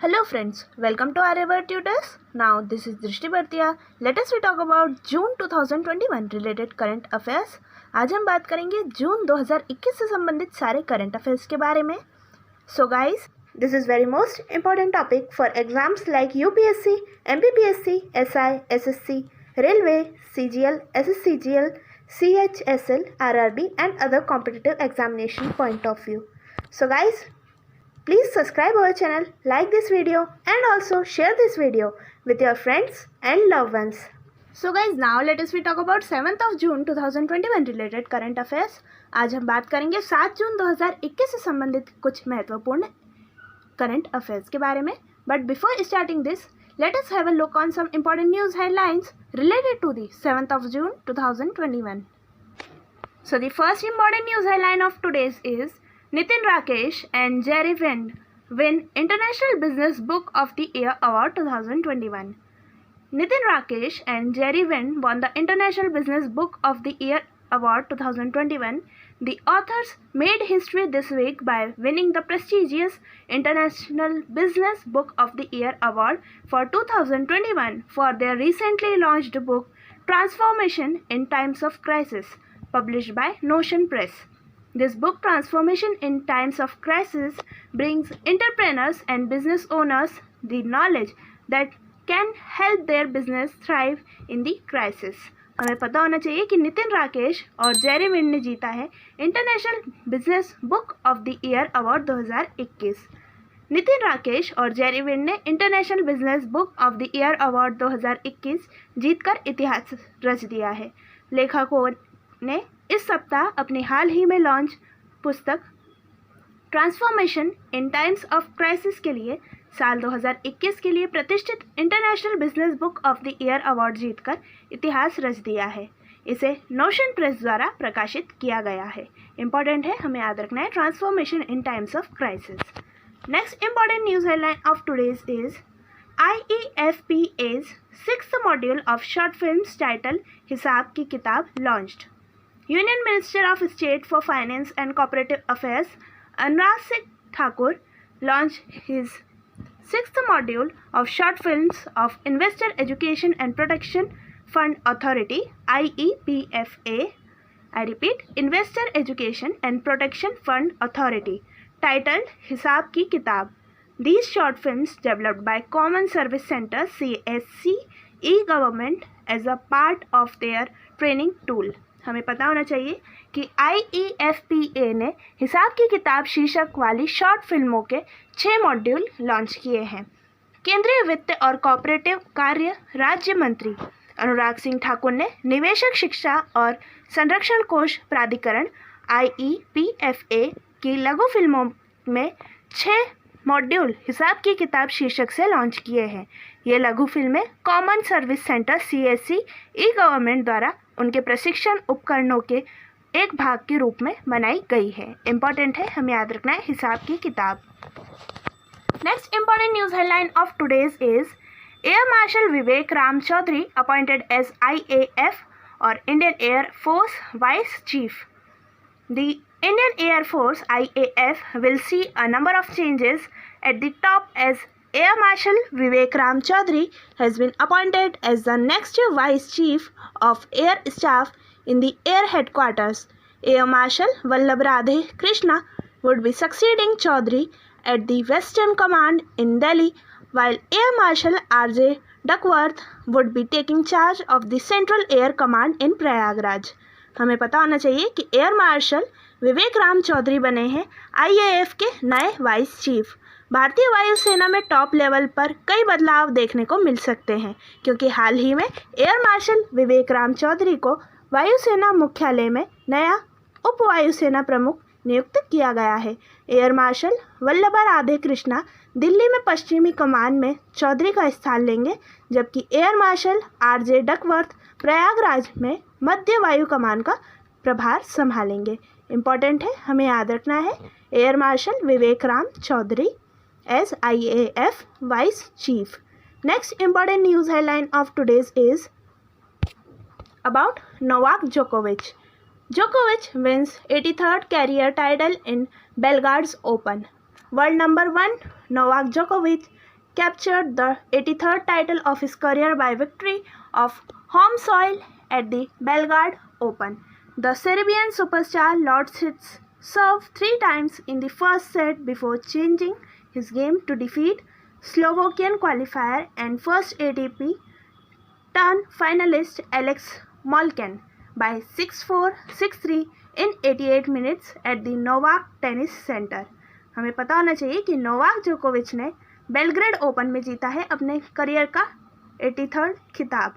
Hello friends, welcome to Aryavart Tutors. Now this is Drishti Bhartiya. Let us talk about June 2021 related current affairs. आज हम बात करेंगे जून 2021 से संबंधित सारे करंट अफेयर्स के बारे में. So guys, this is very most important topic for exams like UPSC, MPPSC, SI, SSC, Railway, CGL, SSCGL, CHSL, RRB and other competitive examination point of view. So guys, please subscribe our channel, like this video and also share this video with your friends and loved ones. So guys, now let us talk about 7th of June 2021 related current affairs. आज हम बात करेंगे 7 जून 2021 से संबंधित कुछ महत्वपूर्ण current affairs के बारे में. But before starting this, let us have a look on some important news headlines related to the 7th of June 2021. So the first important news headline of today's is Nitin Rakesh and Jerry Wendt win International Business Book of the Year Award 2021. Nitin Rakesh and Jerry Wendt won the International Business Book of the Year Award 2021. The authors made history this week by winning the prestigious International Business Book of the Year Award for 2021 for their recently launched book Transformation in Times of Crisis, published by Notion Press. This book, Transformation in Times of Crisis, brings entrepreneurs and business owners the knowledge that can help their business thrive in the crisis. हमें पता होना चाहिए कि नितिन राकेश और Jerry went ने जीता है international business book of the year award 2021. Nitin Rakesh और जेरी वेंट ने international business book of the year award 2021 जीतकर इतिहास रच दिया है. लेखकों ने इस सप्ताह अपनी हाल ही में लॉन्च पुस्तक transformation in times of crisis के लिए साल 2021 के लिए प्रतिष्ठित international business book of the year award जीतकर इतिहास रच दिया है. इसे नोशन प्रेस द्वारा प्रकाशित किया गया है. इंपॉर्टेंट है, हमें याद रखना है transformation in times of crisis. Next important news headline of today's is IEFPA's 6th module of short films title हिसाब की किताब launched. Union Minister of State for Finance and Cooperative Affairs, Anurag Singh Thakur, launched his 6th module of short films of Investor Education and Protection Fund Authority, IEPFA. I repeat, Investor Education and Protection Fund Authority, titled Hisab Ki Kitab. These short films developed by Common Service Center CSC e-government as a part of their training tool. हमें पता होना चाहिए कि IEFPA ने हिसाब की किताब शीर्षक वाली शॉर्ट फिल्मों के 6 मॉड्यूल लॉन्च किए हैं. केंद्रीय वित्त और कॉपरेटिव कार्य राज्य मंत्री अनुराग सिंह ठाकुर ने निवेशक शिक्षा और संरक्षण कोष प्राधिकरण IEPFA की लघु फिल्मों में 6 मॉड्यूल हिसाब की किताब शीर्षक से लॉन्च किए हैं. ये लघु फिल्में कॉमन सर्विस सेंटर CSC ई-गवर्नमेंट द्वारा उनके प्रशिक्षण उपकरणों के एक भाग के रूप में बनाई गई है. इंपॉर्टेंट है, हमें याद रखना है हिसाब की किताब. Next important news headline of today's is air marshal Vivek Ram Chaudhary appointed as IAF और Indian air force vice chief. The Indian Air Force IAF will see a number of changes at the top as Air Marshal Vivek Ram Chaudhary has been appointed as the next Vice Chief of Air Staff in the Air Headquarters. Air Marshal Vallabh Radhe Krishna would be succeeding Chaudhary at the Western Command in Delhi, while Air Marshal R.J. Duckworth would be taking charge of the Central Air Command in Prayagraj. हमें पता होना चाहिए कि air marshal Vivek Ram Chaudhary बने हैं IAF के नए vice chief. भारतीय वायुसेना में टॉप लेवल पर कई बदलाव देखने को मिल सकते हैं क्योंकि हाल ही में एयर मार्शल विवेक राम चौधरी को वायुसेना मुख्यालय में नया उप वायुसेना प्रमुख नियुक्त किया गया है. एयर मार्शल वल्लभ राधे कृष्णा दिल्ली में पश्चिमी कमान में चौधरी का स्थान लेंगे, जबकि air marshal R.J. Duckworth Prayagraj में मध्य वायु कमान का प्रभार संभालेंगे. इंपॉर्टेंट है, हमें याद रखना है air marshal Vivek Ram Chaudhary as IAF vice chief. Next important news headline of today's is about Novak जोकोविच. Djokovic wins 83rd career title in Belgrade's Open. World number 1 Novak Djokovic captured the 83rd title of his career by victory of home soil at the Belgrade Open. The Serbian superstar lost his serve 3 times in the first set before changing his game to defeat Slovakian qualifier and first ATP Tour finalist Alex Molcan by 6-4, 6-3 in 88 minutes at the Novak Tennis Center. हमें पता होना चाहिए कि Novak जोकोविच ने Belgrade open में जीता है अपने करियर का 83rd खिताब।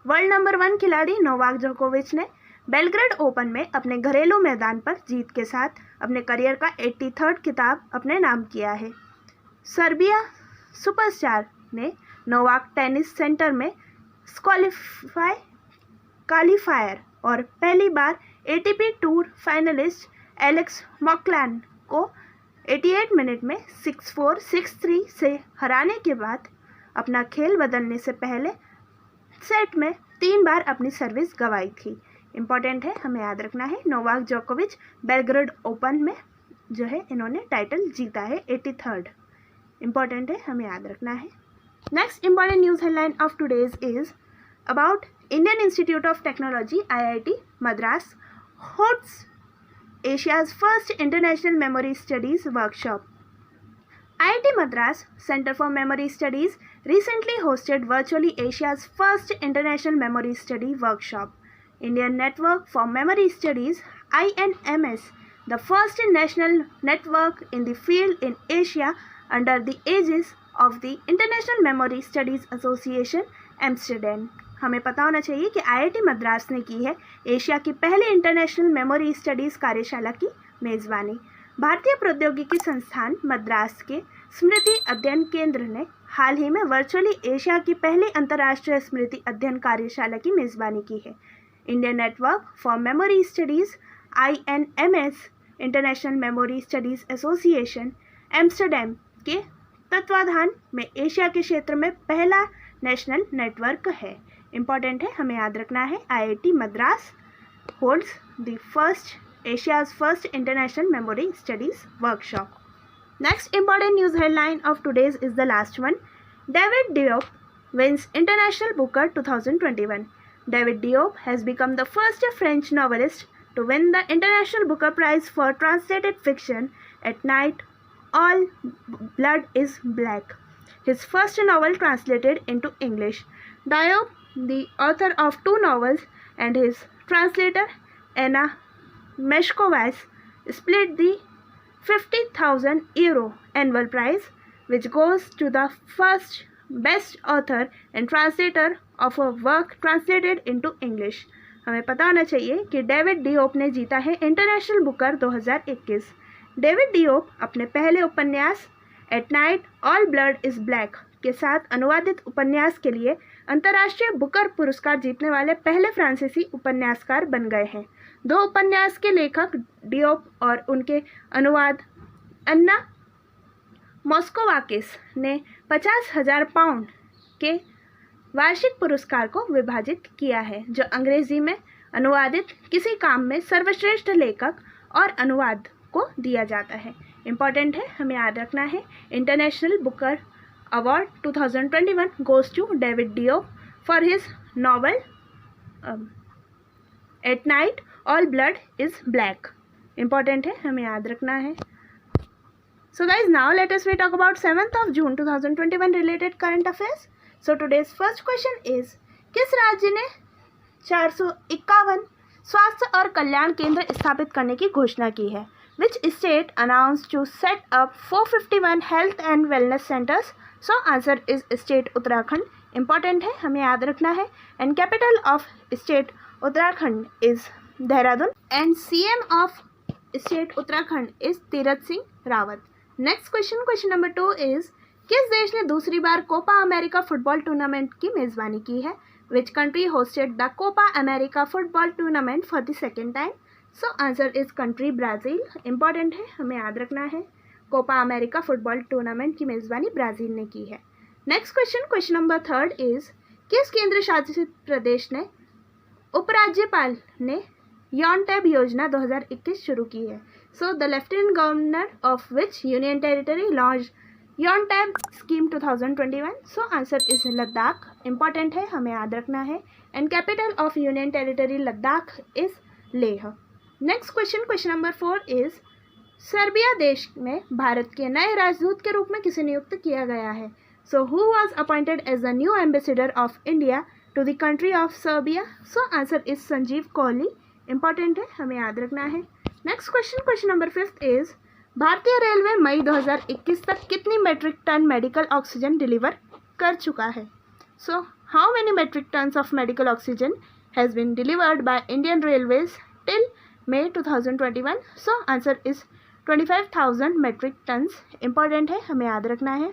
वर्ल्ड नंबर 1 खिलाड़ी नोवाक जोकोविच ने बेलग्रेड ओपन में अपने घरेलू मैदान पर जीत के साथ अपने करियर का 83rd खिताब अपने नाम किया है। सर्बिया सुपरस्टार ने नोवाक टेनिस सेंटर में क्वालिफायर और पहली बार एटीपी टूर फाइनलिस्ट एलेक्स मॉकलैन को 88 मिनट में 6-4, 6-3 से हराने के बाद अपना खेल बदलने से पहले सेट में 3 बार अपनी सर्विस गंवाई थी। इम्पॉर्टेंट है, हमें याद रखना है। नोवाक जोकोविच बेलग्रेड ओपन में जो है इन्होंने टाइटल जीता है 83rd। इम्पॉर्टेंट है, हमें याद रखना है। Next important news headline of today's is about Indian institute of technology IIT Madras hosts Asia's first International Memory Studies workshop. IIT Madras Center for Memory Studies recently hosted virtually Asia's first International Memory Study workshop. Indian Network for Memory Studies INMS, the first national network in the field in Asia under the aegis of the International Memory Studies Association, Amsterdam. हमें पता होना चाहिए कि IIT Madras ने की है Asia की पहली इंटरनेशनल मेमोरी स्टडीज़ कार्यशाला की मेज़बानी। भारतीय प्रौद्योगिकी संस्थान मद्रास के स्मृति अध्ययन केंद्र ने हाल ही में वर्चुअली एशिया की पहली अंतर्राष्ट्रीय स्मृति अध्ययन कार्यशाला की मेज़बानी की है। Indian network for memory studies INMS, international memory studies association Amsterdam के तत्वाधान में एशिया के क्षेत्र में पहला नेशनल नेटवर्क है। इम्पॉर्टेंट है, हमें याद रखना है। IIT Madras holds the first Asia's first international memory studies workshop. Next important news headline of today's is the last one. David Diop wins International Booker 2021. David Diop has become the first French novelist to win the International Booker Prize for translated fiction, At Night All Blood is Black, his first novel translated into English. Diop, the author of 2 novels, and his translator Anna Meshkovas split the €50,000 annual prize, which goes to the first best author and translator of a work translated into English. हमें पता होना चाहिए कि David Diop ने जीता है international Booker 2021। David Diop अपने पहले उपन्यास eight night all blood is black के साथ अनुवादित उपन्यास के लिए अंतर्राष्ट्रीय बुकर पुरस्कार जीतने वाले पहले फ्रांसीसी उपन्यासकार बन गए हैं। 2 उपन्यास के लेखक डियोप और उनके अनुवाद अन्ना मॉस्कोवाकिस ने 50,000 पाउंड के वार्षिक पुरस्कार को विभाजित किया है, जो अंग्रेजी में अनुवादित किसी काम में सर्वश्रेष्ठ लेखक और अनुवाद को दिया जाता है। इम्पॉर्टेंट है, हमें याद रखना है। International Booker award 2021 goes to David Diop for his novel at night all blood is black. Important है, हमें याद रखना है। So guys, now let us talk about 7th of June 2021 related current affairs. So today's first question is, किस राज्य ने 451 स्वास्थ्य और कल्याण केंद्र स्थापित करने की घोषणा की है? Which state announced to set up 451 health and wellness centers? So answer is state Uttarakhand. Important है, हमें याद रखना है। And capital of state Uttarakhand is Dehradun. And CM of state Uttarakhand is Tirath Singh Rawat. Next question number 2 is, किस देश ने दूसरी बार कोपा अमेरिका फुटबॉल टूर्नामेंट की मेज़बानी की है? Which country hosted the Copa America football tournament for the second time? So answer is country Brazil. Important है, हमें याद रखना है। कोपा अमेरिका फुटबॉल टूर्नामेंट की मेज़बानी ब्राज़ील ने की है। नेक्स्ट क्वेश्चन नंबर 3 इज, किस केंद्र शासित प्रदेश ने उपराज्यपाल ने यौन टैब योजना 2021 शुरू की है? So the Lieutenant Governor of which Union Territory launched YounTab scheme 2021, so answer is Ladakh, important है, हमें याद रखना है। And capital of union territory Ladakh is Leh. Next question, question number 4 is Serbia देश में भारत के नए राजदूत के रूप में किसे नियुक्त किया गया है? So who was appointed as the new ambassador of India to the country of Serbia? So answer is Sanjeev Kohli, important है, हमें याद रखना है। Next question, question number 5 is भारतीय रेलवे मई 2021 तक कितनी metric ton medical oxygen deliver कर चुका है? So how many metric tons of medical oxygen has been delivered by Indian railways till May 2021? So answer is 25,000 metric tons, important है, हमें याद रखना है।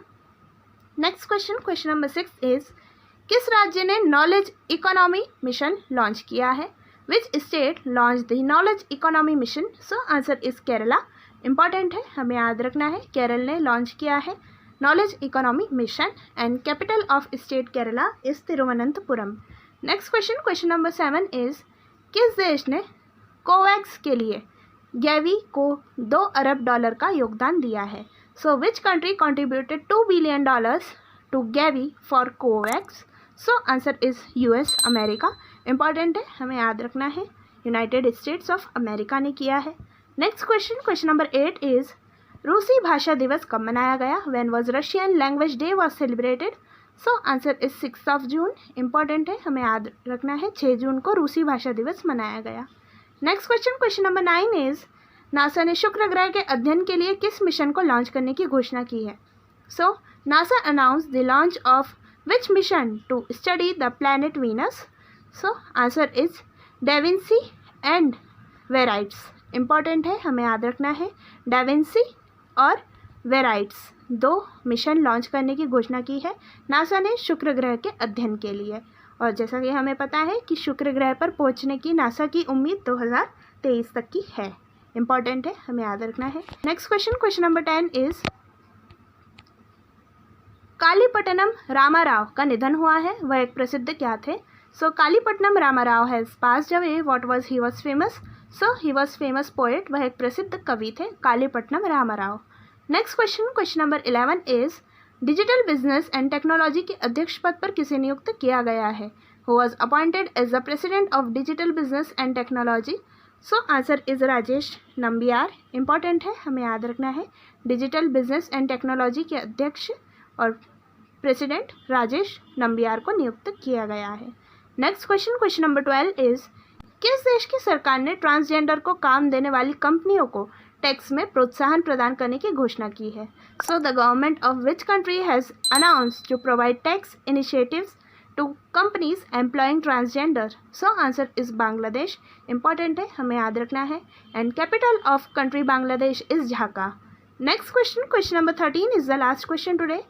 Next question, question number 6 is किस राज्य ने नॉलेज इकोनॉमी मिशन लॉन्च किया है? Which state launch the knowledge economy mission? So answer is Kerala, important है, हमें याद रखना है, केरल ने लॉन्च किया है knowledge economy mission. And capital of state Kerala is Thiruvananthapuram. Next question, question number 7 is किस देश ने कोवैक्स के लिए गैवी को $2 अरब का योगदान दिया है? So which country contributed $2 billion to Gavi for Covax? So answer is US America, important है, हमें याद रखना है, यूनाइटेड स्टेट्स ऑफ अमेरिका ने किया है। Next question, question number 8 is रूसी भाषा दिवस कब मनाया गया? When was Russian language day was celebrated? So answer is 6 June, important है, हमें याद रखना है, 6 जून को रूसी भाषा दिवस मनाया गया। Next question, question number 9 is NASA ने शुक्र ग्रह के अध्ययन के लिए किस मिशन को लॉन्च करने की घोषणा की है? So NASA announce the launch of which mission to study the planet Venus? So answer is DaVinci and Veritas, important है, हमें याद रखना है, डेविंसी और वेराइट्स 2 मिशन लॉन्च करने की घोषणा की है नासा ने शुक्र ग्रह के अध्ययन के लिए। और जैसा कि हमें पता है कि शुक्र ग्रह पर पहुंचने की नासा की उम्मीद 2023 तक की है, इंपॉर्टेंट है, हमें याद रखना है। Next question, question number 10 is Kalipatnam Ramarao का निधन हुआ है, वह एक प्रसिद्ध क्या थे? So Kalipatnam Ramarao has passed away, what was he was famous? So he was famous poet, वह एक प्रसिद्ध कवि थे Kalipatnam Ramarao. Next question, question number 11 is digital business and technology के अध्यक्ष पद पर किसे नियुक्त किया गया है? Who was appointed as the president of digital business and technology? So answer is Rajesh Nambiar, important है, हमें याद रखना है, डिजिटल बिजनेस एंड टेक्नोलॉजी के अध्यक्ष और प्रेसिडेंट राजेश नंबियार को नियुक्त किया गया है। Next question, question number 12 is किस देश की सरकार ने ट्रांसजेंडर को काम देने वाली कंपनियों को टैक्स में प्रोत्साहन प्रदान करने की घोषणा की है? So the government of which country has announced to provide tax initiatives to companies employing transgender? So answer is Bangladesh, important है, हमें याद रखना है। And capital of country Bangladesh is Dhaka. Next question, question number 13 is the last question today.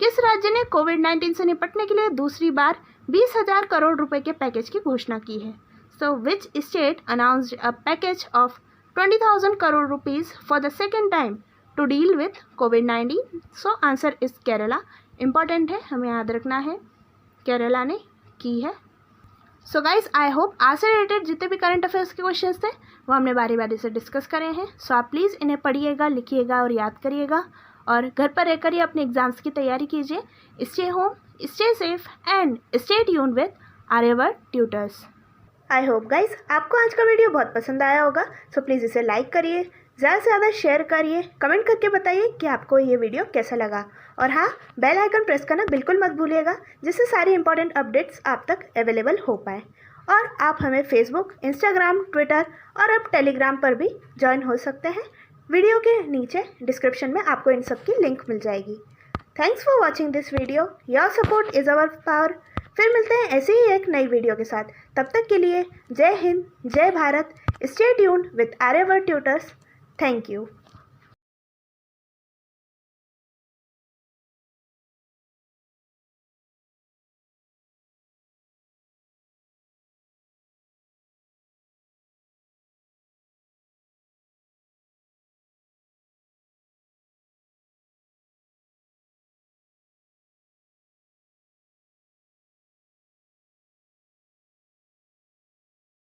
किस राज्य ने कोविड-19 से निपटने के लिए दूसरी बार 20,000 करोड़ रुपए के पैकेज की घोषणा की है? So which state announced a package of 20,000 crore rupees for the second time to deal with COVID-19? So answer is Kerala, important है, हमें याद रखना है, केरला ने की है। सो गाइज आई होप आज से रिलेटेड जितने भी करंट अफेयर्स के क्वेश्चंस थे वो हमने बारी बारी से डिस्कस करे हैं। सो आप प्लीज़ इन्हें पढ़िएगा, लिखिएगा और याद करिएगा और घर पर रहकर ही अपने एग्जाम्स की तैयारी कीजिए। Stay home, stay safe and stay tuned with Aryavart tutors. I hope guys आपको आज का वीडियो बहुत पसंद आया होगा। सो प्लीज़ इसे लाइक करिए, ज़्यादा से ज़्यादा शेयर करिए, कमेंट करके बताइए कि आपको ये वीडियो कैसा लगा। और हाँ, बेल आइकन प्रेस करना बिल्कुल मत भूलिएगा, जिससे सारी इंपॉर्टेंट अपडेट्स आप तक अवेलेबल हो पाए। और आप हमें फेसबुक, इंस्टाग्राम, ट्विटर और अब टेलीग्राम पर भी ज्वाइन हो सकते हैं। वीडियो के नीचे डिस्क्रिप्शन में आपको इन सब की लिंक मिल जाएगी। Thanks for watching this video, your support is our power. फिर मिलते हैं ऐसे ही एक नई वीडियो के साथ, तब तक के लिए जय हिंद, जय Bharat, stay tuned with Aryavart tutors. Thank you.